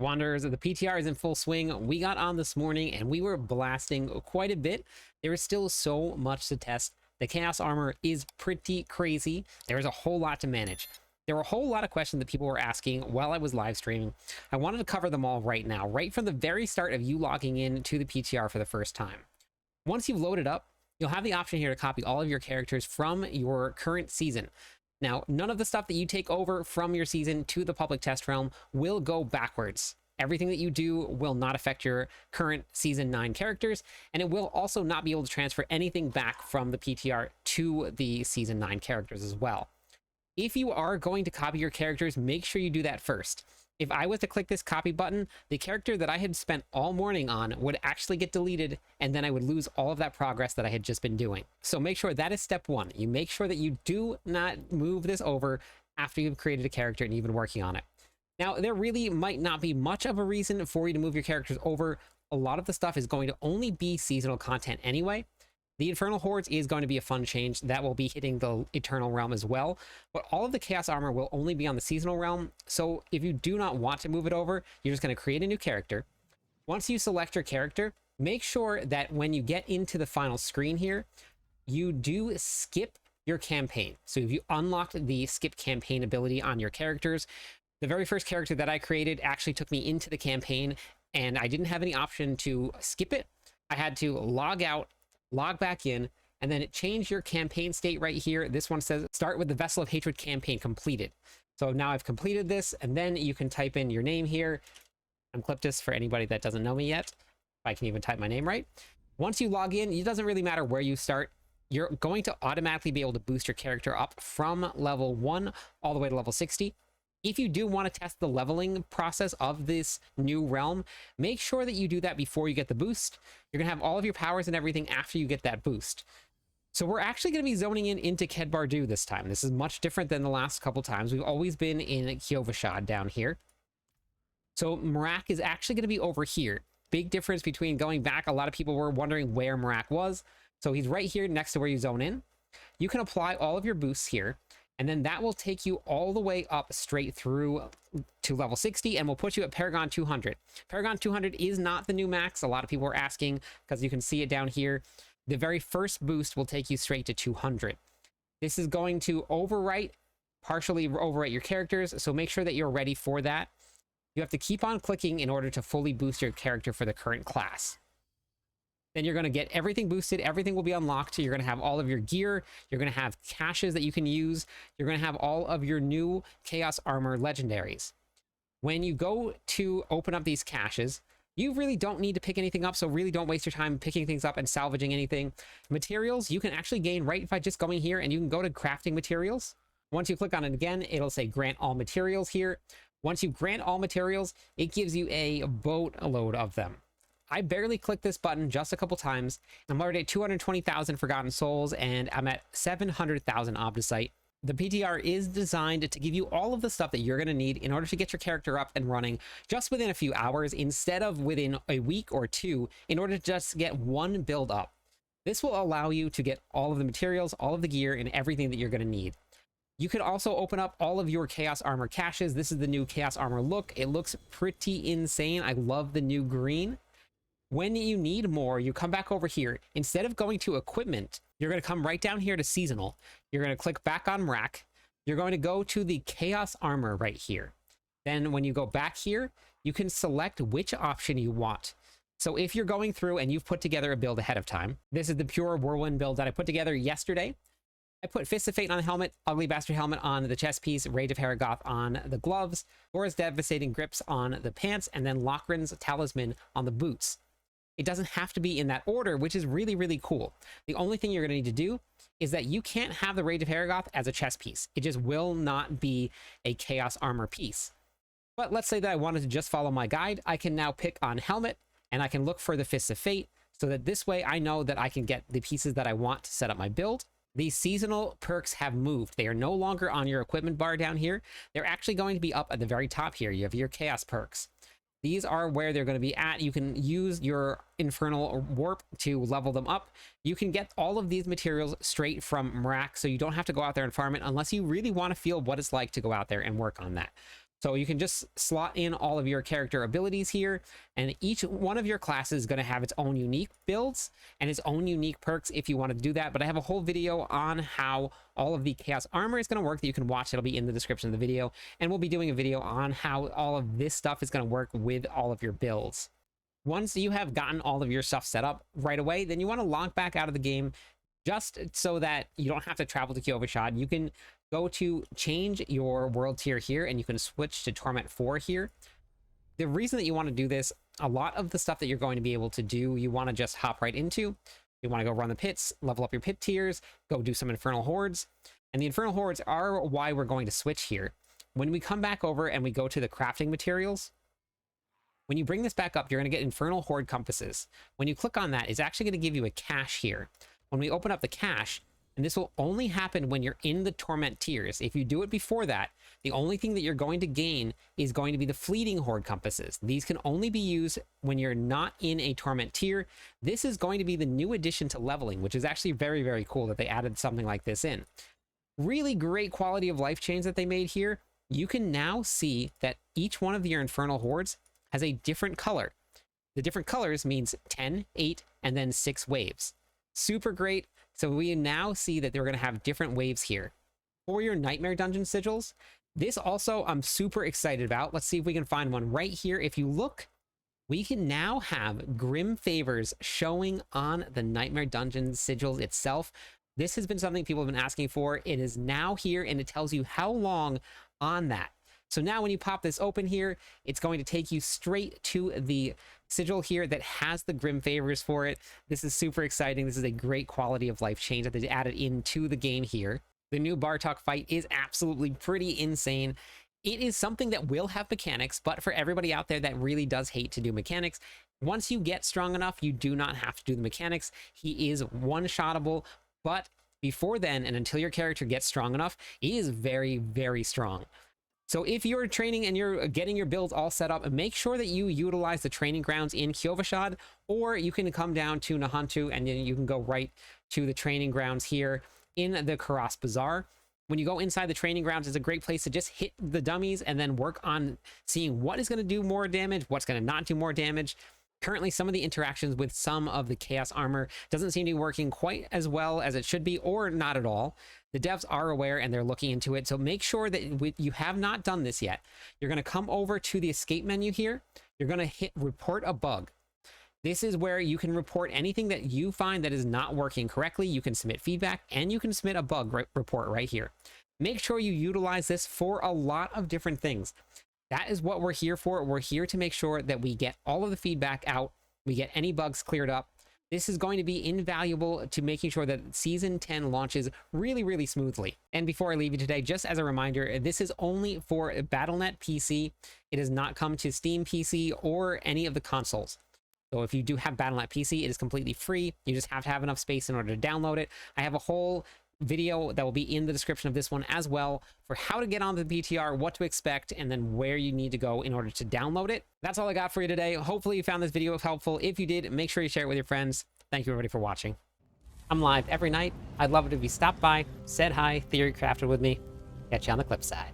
Wanderers, the PTR is in full swing. We got on this morning and we were blasting quite a bit. There is still so much to test. The Chaos Armor is pretty crazy. There is a whole lot to manage. There were a whole lot of questions that people were asking while I was live streaming. I wanted to cover them all right now, right from the very start of you logging in to the PTR for the first time. Once you've loaded up, you'll have the option here to copy all of your characters from your current season. Now, none of the stuff that you take over from your season to the public test realm will go backwards. Everything that you do will not affect your current Season 9 characters, and it will also not be able to transfer anything back from the PTR to the Season 9 characters as well. If you are going to copy your characters, make sure you do that first. If I was to click this copy button, the character that I had spent all morning on would actually get deleted, and then I would lose all of that progress that I had just been doing. So make sure that is step one. You make sure that you do not move this over after you've created a character and you've been working on it. Now, there really might not be much of a reason for you to move your characters over. A lot of the stuff is going to only be seasonal content anyway. The Infernal Hordes is going to be a fun change that will be hitting the Eternal Realm as well, but all of the Chaos Armor will only be on the Seasonal Realm, so if you do not want to move it over, you're just going to create a new character. Once you select your character, make sure that when you get into the final screen here, you do skip your campaign. So if you unlocked the skip campaign ability on your characters, the very first character that I created actually took me into the campaign, and I didn't have any option to skip it. I had to log out, log back in, and then it changed your campaign state right here. This one says start with the Vessel of Hatred campaign completed. So now I've completed this, and then you can type in your name here. I'm Cliptis for anybody that doesn't know me yet. If I can even type my name right. Once you log in, it doesn't really matter where you start. You're going to automatically be able to boost your character up from level 1 all the way to level 60. If you do want to test the leveling process of this new realm, make sure that you do that before you get the boost. You're going to have all of your powers and everything after you get that boost. So we're actually going to be zoning in into Kedbardu this time. This is much different than the last couple times. We've always been in Kyovashad down here. So Marak is actually going to be over here. Big difference between going back. A lot of people were wondering where Marak was. So he's right here next to where you zone in. You can apply all of your boosts here, and then that will take you all the way up straight through to level 60 and will put you at Paragon 200. Paragon 200 is not the new max. A lot of people are asking because you can see it down here. The very first boost will take you straight to 200. This is going to partially overwrite your characters, so make sure that you're ready for that. You have to keep on clicking in order to fully boost your character for the current class. Then you're going to get everything boosted. Everything will be unlocked. You're going to have all of your gear. You're going to have caches that you can use. You're going to have all of your new Chaos Armor legendaries. When you go to open up these caches, you really don't need to pick anything up, so really don't waste your time picking things up and salvaging anything. Materials, you can actually gain right by just going here, and you can go to crafting materials. Once you click on it again, it'll say grant all materials here. Once you grant all materials, it gives you a boatload of them. I barely clicked this button just a couple times. I'm already at 220,000 Forgotten Souls, and I'm at 700,000 Obdicite. The PTR is designed to give you all of the stuff that you're going to need in order to get your character up and running just within a few hours instead of within a week or two in order to just get one build up. This will allow you to get all of the materials, all of the gear, and everything that you're going to need. You can also open up all of your Chaos Armor caches. This is the new Chaos Armor look. It looks pretty insane. I love the new green. When you need more, you come back over here. Instead of going to equipment, you're going to come right down here to seasonal. You're going to click back on rack. You're going to go to the Chaos Armor right here. Then when you go back here, you can select which option you want. So if you're going through and you've put together a build ahead of time, this is the pure Whirlwind build that I put together yesterday. I put Fist of Fate on the helmet, Ugly Bastard helmet on the chest piece, Rage of Haragoth on the gloves, Bora's Devastating Grips on the pants, and then Lochran's Talisman on the boots. It doesn't have to be in that order, which is really, really cool. The only thing you're going to need to do is that you can't have the Rage of Haragoth as a chest piece. It just will not be a Chaos Armor piece. But let's say that I wanted to just follow my guide. I can now pick on helmet, and I can look for the Fist of Fate, so that this way I know that I can get the pieces that I want to set up my build. These seasonal perks have moved. They are no longer on your equipment bar down here. They're actually going to be up at the very top here. You have your Chaos perks. These are where they're going to be at. You can use your Infernal Warp to level them up. You can get all of these materials straight from Marak, so you don't have to go out there and farm it unless you really want to feel what it's like to go out there and work on that. So you can just slot in all of your character abilities here, and each one of your classes is going to have its own unique builds and its own unique perks if you want to do that. But I have a whole video on how all of the Chaos Armor is going to work that you can watch. It'll be in the description of the video. And we'll be doing a video on how all of this stuff is going to work with all of your builds. Once you have gotten all of your stuff set up right away, then you want to log back out of the game just so that you don't have to travel to Kyovashad. You can go to change your world tier here, and you can switch to Torment 4 here. The reason that you want to do this, a lot of the stuff that you're going to be able to do, you want to just hop right into. You want to go run the pits, level up your pit tiers, go do some Infernal hordes. And the Infernal hordes are why we're going to switch here. When we come back over and we go to the crafting materials, when you bring this back up, you're going to get Infernal horde compasses. When you click on that, it's actually going to give you a cache here. When we open up the cache, and this will only happen when you're in the Torment tiers. If you do it before that, the only thing that you're going to gain is going to be the fleeting horde compasses. These can only be used when you're not in a Torment tier. This is going to be the new addition to leveling, which is actually very, very cool that they added something like this in. Really great quality of life change that they made here. You can now see that each one of your Infernal hordes has a different color. The different colors means 10, 8, and then 6 waves. Super great. So we now see that they're going to have different waves here. For your Nightmare Dungeon sigils, this also I'm super excited about. Let's see if we can find one right here. If you look, we can now have Grim Favors showing on the Nightmare Dungeon sigils itself. This has been something people have been asking for. It is now here, and it tells you how long on that. So now when you pop this open here, it's going to take you straight to the sigil here that has the Grim Favors for it. This is super exciting. This is a great quality of life change that they added into the game here. The new Bartok fight is absolutely pretty insane. It is something that will have mechanics, but for everybody out there that really does hate to do mechanics, once you get strong enough, you do not have to do the mechanics. He is one-shottable, but before then, and until your character gets strong enough, he is very, very strong. So if you're training and you're getting your builds all set up, make sure that you utilize the training grounds in Kyovashad, or you can come down to Nahantu and then you can go right to the training grounds here in the Karas Bazaar. When you go inside the training grounds, it's a great place to just hit the dummies and then work on seeing what is going to do more damage, what's going to not do more damage. Currently, some of the interactions with some of the Chaos Armor doesn't seem to be working quite as well as it should be, or not at all. The devs are aware and they're looking into it, so make sure that you have not done this yet. You're going to come over to the escape menu here. You're going to hit report a bug. This is where you can report anything that you find that is not working correctly. You can submit feedback and you can submit a bug report right here. Make sure you utilize this for a lot of different things. That is what we're here for. We're here to make sure that we get all of the feedback out, we get any bugs cleared up. This is going to be invaluable to making sure that Season 10 launches really, really smoothly. And before I leave you today, just as a reminder, this is only for Battle.net PC. It does not come to Steam PC or any of the consoles. So if you do have Battle.net PC, it is completely free. You just have to have enough space in order to download it. I have a whole video that will be in the description of this one as well for how to get onto the PTR, what to expect, and then where you need to go in order to download it. That's all I got for you today. Hopefully you found this video helpful. If you did, make sure you share it with your friends. Thank you everybody for watching. I'm live every night. I'd love it if you stopped by, said hi, theory crafted with me. Catch you on the clip side.